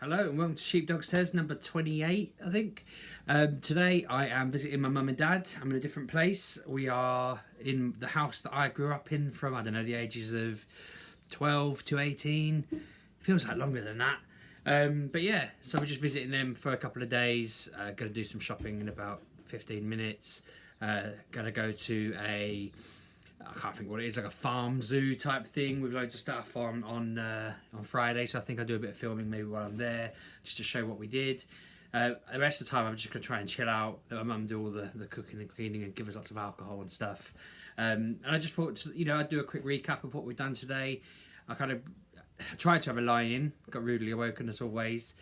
Hello and welcome to Sheepdog Says number 28, I think. Today I am visiting my mum and dad. I'm in a different place. We are in the house that I grew up in from, I don't know, the ages of 12 to 18. Feels like longer than that. But yeah, so we're just visiting them for a couple of days. Going to do some shopping in about 15 minutes. Going to go to I can't think what it is, like a farm zoo type thing with loads of stuff on Friday. So I think I'll do a bit of filming maybe while I'm there, just to show what we did. The rest of the time I'm just going to try and chill out, let my mum do all the cooking and cleaning and give us lots of alcohol and stuff. And I just thought, I'd do a quick recap of what we've done today. I kind of tried to have a lie-in, got rudely awoken as always.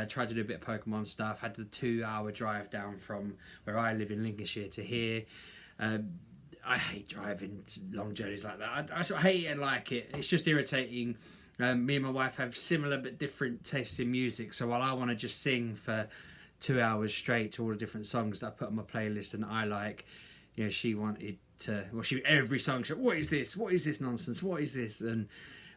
Tried to do a bit of Pokemon stuff, had the 2-hour drive down from where I live in Lincolnshire to here. I hate driving long journeys like that. I sort of hate it and like it. It's just irritating. Me and my wife have similar but different tastes in music. So while I want to just sing for 2 hours straight to all the different songs that I put on my playlist and I like, she wanted to. Well, every song. She, what is this? What is this nonsense? What is this? And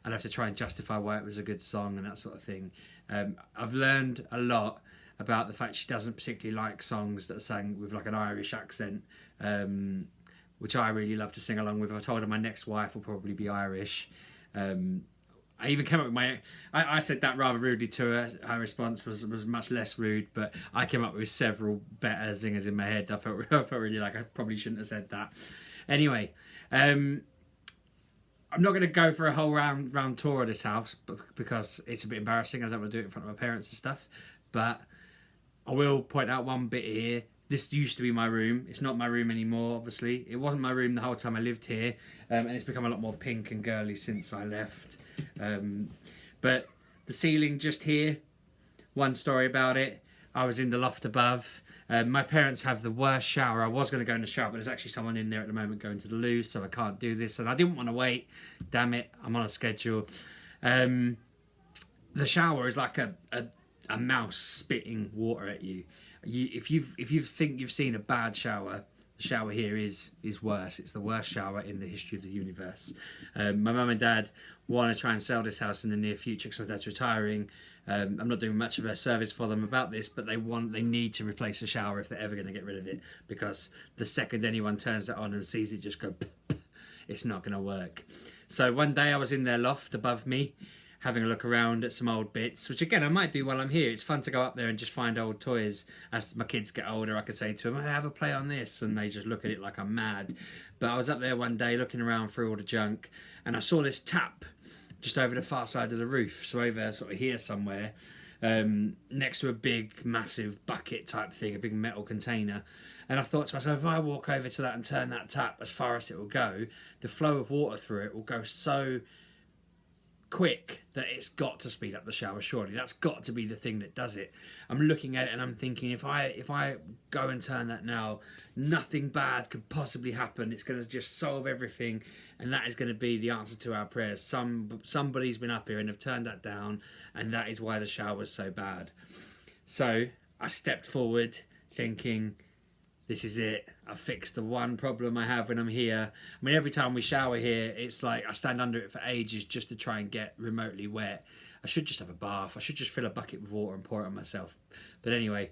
I'd have to try and justify why it was a good song and that sort of thing. I've learned a lot about the fact she doesn't particularly like songs that are sung with like an Irish accent. Which I really love to sing along with. I told her my next wife will probably be Irish. I even came up with I said that rather rudely to her. Her response was much less rude, but I came up with several better singers in my head. I felt really like I probably shouldn't have said that. Anyway, I'm not going to go for a whole round tour of this house because it's a bit embarrassing. I don't want to do it in front of my parents and stuff. But I will point out one bit here. This used to be my room. It's not my room anymore, obviously. It wasn't my room the whole time I lived here. And it's become a lot more pink and girly since I left. But the ceiling just here, one story about it. I was in the loft above. My parents have the worst shower. I was going to go in the shower, but there's actually someone in there at the moment going to the loo, so I can't do this. And I didn't want to wait. Damn it, I'm on a schedule. The shower is like a mouse spitting water at you. If you think you've seen a bad shower, the shower here is worse. It's the worst shower in the history of the universe. My mum and dad want to try and sell this house in the near future because my dad's retiring. I'm not doing much of a service for them about this, but they need to replace the shower if they're ever going to get rid of it, because the second anyone turns it on and sees it just go, it's not going to work. So one day I was in their loft above me, having a look around at some old bits, which again I might do while I'm here. It's fun to go up there and just find old toys. As my kids get older, I could say to them, "I have a play on this," and they just look at it like I'm mad. But I was up there one day looking around through all the junk, and I saw this tap just over the far side of the roof, so over sort of here somewhere, next to a big, massive bucket type thing, a big metal container. And I thought to myself, if I walk over to that and turn that tap as far as it will go, the flow of water through it will go so quick that it's got to speed up the shower. Surely that's got to be the thing that does it. I'm looking at it and I'm thinking, if I go and turn that now, nothing bad could possibly happen. It's going to just solve everything, and that is going to be the answer to our prayers. Somebody's been up here and have turned that down, and that is why the shower's so bad. So I stepped forward thinking, this is it. I've fixed the one problem I have when I'm here. I mean, every time we shower here, it's like I stand under it for ages just to try and get remotely wet. I should just have a bath. I should just fill a bucket with water and pour it on myself. But anyway,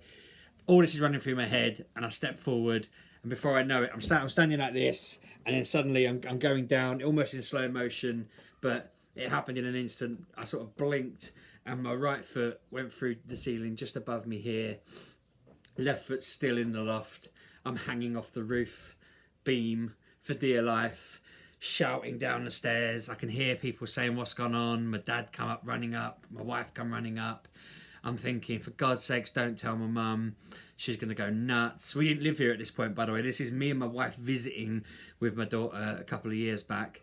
all this is running through my head, and I step forward, and before I know it, I'm standing like this, and then suddenly I'm going down, almost in slow motion, but it happened in an instant. I sort of blinked, and my right foot went through the ceiling just above me here. Left foot still in the loft. I'm hanging off the roof beam for dear life, shouting down the stairs. I can hear people saying what's gone on. My dad come up running up. My wife come running up. I'm thinking, for God's sakes, don't tell my mum. She's going to go nuts. We didn't live here at this point, by the way. This is me and my wife visiting with my daughter a couple of years back.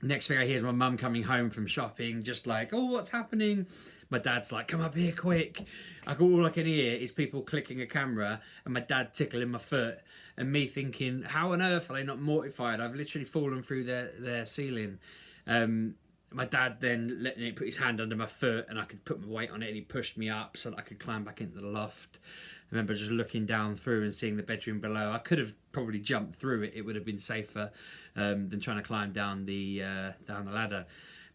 Next thing I hear is my mum coming home from shopping, just like, oh, what's happening? My dad's like, come up here quick. All I can hear is people clicking a camera and my dad tickling my foot, and me thinking, how on earth are they not mortified? I've literally fallen through their ceiling. My dad then let me put his hand under my foot and I could put my weight on it, and he pushed me up so that I could climb back into the loft. I remember just looking down through and seeing the bedroom below. I could have probably jumped through it. It would have been safer than trying to climb down the ladder.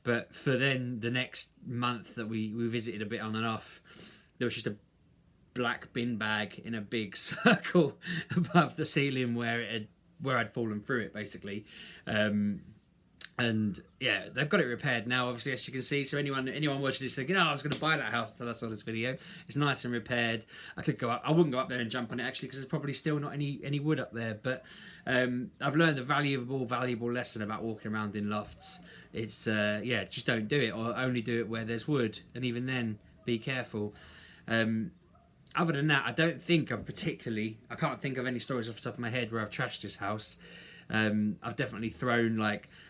But for then the next month that we visited a bit on and off, there was just a black bin bag in a big circle above the ceiling where I'd fallen through it, basically. And yeah, they've got it repaired now, obviously, as you can see. So anyone watching this thinking, I was going to buy that house until I saw this video, it's nice and repaired. I could go up. I wouldn't go up there and jump on it, actually, because there's probably still not any wood up there. But I've learned a valuable lesson about walking around in lofts. It's just don't do it, or only do it where there's wood, and even then, be careful. Other than that, I can't think of any stories off the top of my head where I've trashed this house. I've definitely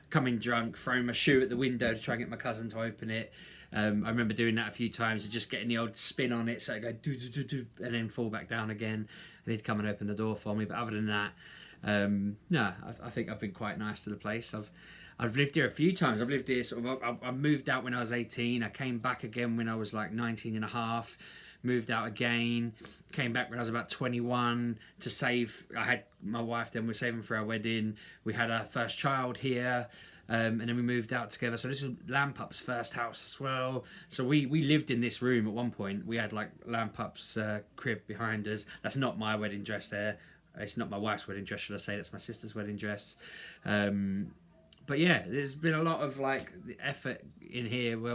coming drunk, thrown my shoe at the window to try and get my cousin to open it. I remember doing that a few times and just getting the old spin on it, so I go do do do do, and then fall back down again, and he'd come and open the door for me. But other than that, no, I think I've been quite nice to the place. I've lived here a few times. I've lived here I moved out when I was 18. I came back again when I was like 19 and a half. Moved out again, came back when I was about 21 to save. I had my wife then, we're saving for our wedding. We had our first child here, and then we moved out together. So this was Lampup's first house as well. So we lived in this room at one point. We had like Lampup's crib behind us. That's not my wedding dress there. It's not my wife's wedding dress, should I say. That's my sister's wedding dress. But yeah, there's been a lot of effort in here where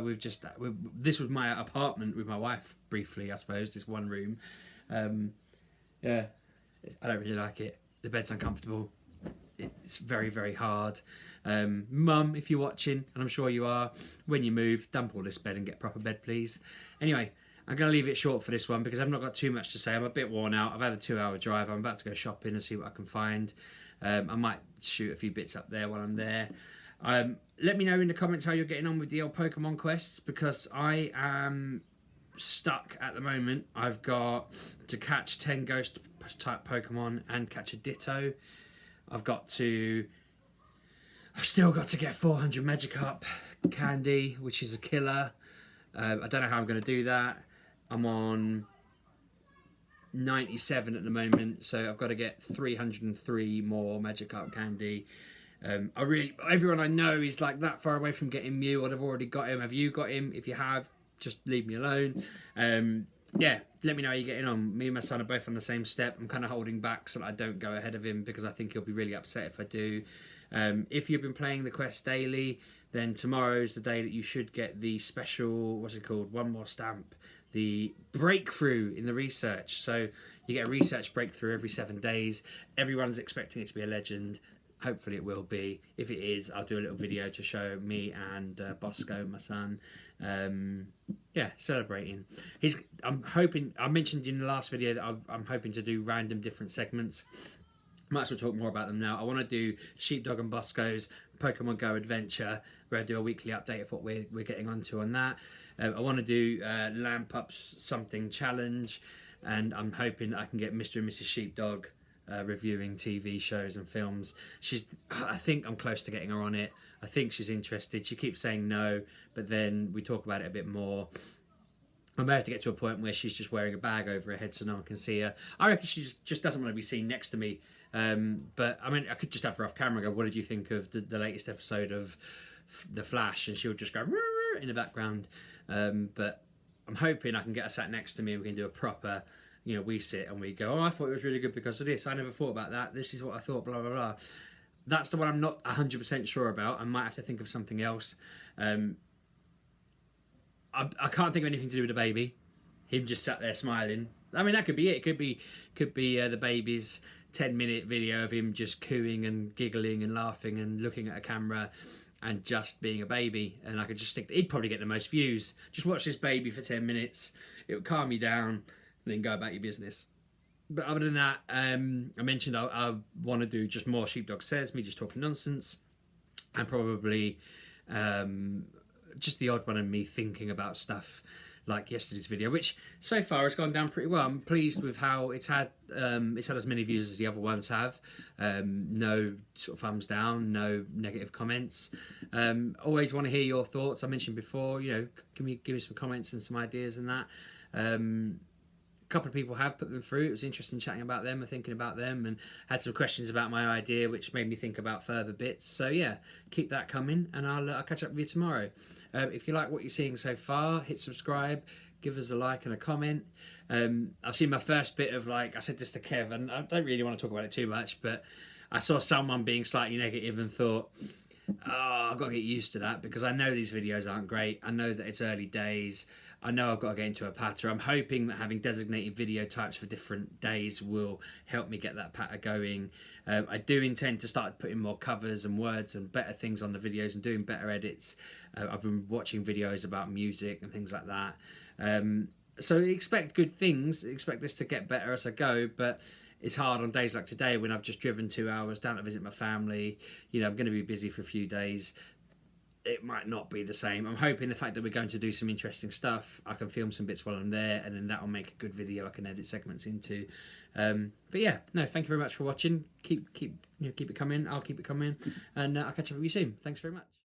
this was my apartment with my wife briefly, I suppose, this one room. Yeah, I don't really like it. The bed's uncomfortable. It's very, very hard. Mum, if you're watching, and I'm sure you are, when you move, dump all this bed and get a proper bed, please. Anyway, I'm going to leave it short for this one because I've not got too much to say. I'm a bit worn out. I've had a 2-hour drive. I'm about to go shopping and see what I can find. I might shoot a few bits up there while I'm there. Let me know in the comments how you're getting on with the old Pokemon quests, because I am stuck at the moment. I've got to catch 10 ghost type Pokemon and catch a Ditto. I've still got to get 400 Magikarp candy, which is a killer. I don't know how I'm going to do that. I'm on 97 at the moment, so I've got to get 303 more Magikarp candy. Everyone I know is like that far away from getting Mew, or they've already got him. Have you got him? If you have, just leave me alone. Yeah, let me know how you're getting on. Me and my son are both on the same step. I'm kind of holding back so that I don't go ahead of him, because I think he'll be really upset if I do. If you've been playing the quest daily, then tomorrow's the day that you should get the special, what's it called, one more stamp, the breakthrough in the research. So you get a research breakthrough every 7 days. Everyone's expecting it to be a legend. Hopefully it will be. If it is, I'll do a little video to show me and Bosco, my son. Yeah, celebrating. I'm hoping, I mentioned in the last video that I'm hoping to do random different segments. Might as well talk more about them now. I want to do Sheepdog and Bosco's Pokemon Go adventure, where I do a weekly update of what we're getting onto on that. I want to do Lampup's something challenge, and I'm hoping I can get Mr. and Mrs. Sheepdog reviewing TV shows and films. I think I'm close to getting her on it. I think she's interested. She keeps saying no, but then we talk about it a bit more. I may have to get to a point where she's just wearing a bag over her head so no one can see her. I reckon she just doesn't want to be seen next to me. But I mean, I could just have her off camera and go, what did you think of the latest episode of The Flash? And she'll just go in the background. But I'm hoping I can get her sat next to me and we can do a proper, we sit and we go, oh, I thought it was really good because of this. I never thought about that. This is what I thought, blah, blah, blah. That's the one I'm not 100% sure about. I might have to think of something else. I can't think of anything to do with the baby. Him just sat there smiling. I mean, that could be it. It could be the baby's 10-minute video of him just cooing and giggling and laughing and looking at a camera and just being a baby. And I could just he'd probably get the most views. Just watch this baby for 10 minutes. It would calm you down and then go about your business. But other than that, I mentioned I want to do just more Sheepdog Says, me just talking nonsense. And probably just the odd one of me thinking about stuff like yesterday's video, which so far has gone down pretty well. I'm pleased with how it's had as many views as the other ones have. No sort of thumbs down, no negative comments. Always want to hear your thoughts. I mentioned before, give me some comments and some ideas and that. couple of people have put them through. It was interesting chatting about them and thinking about them, and had some questions about my idea, which made me think about further bits. So yeah, keep that coming, and I'll catch up with you tomorrow. If you like what you're seeing so far, hit subscribe, give us a like and a comment. I've seen my first bit of, like, I said this to Kev, and I don't really want to talk about it too much, but I saw someone being slightly negative and thought, oh, I've got to get used to that, because I know these videos aren't great. I know that it's early days. I know I've got to get into a patter. I'm hoping that having designated video types for different days will help me get that patter going. I do intend to start putting more covers and words and better things on the videos and doing better edits. I've been watching videos about music and things like that. So expect good things. Expect this to get better as I go, but it's hard on days like today when I've just driven 2 hours down to visit my family. You know, I'm going to be busy for a few days. It might not be the same. I'm hoping the fact that we're going to do some interesting stuff, I can film some bits while I'm there, and then that will make a good video I can edit segments into. But yeah, no, thank you very much for watching. Keep it coming. I'll keep it coming, and I'll catch up with you soon. Thanks very much.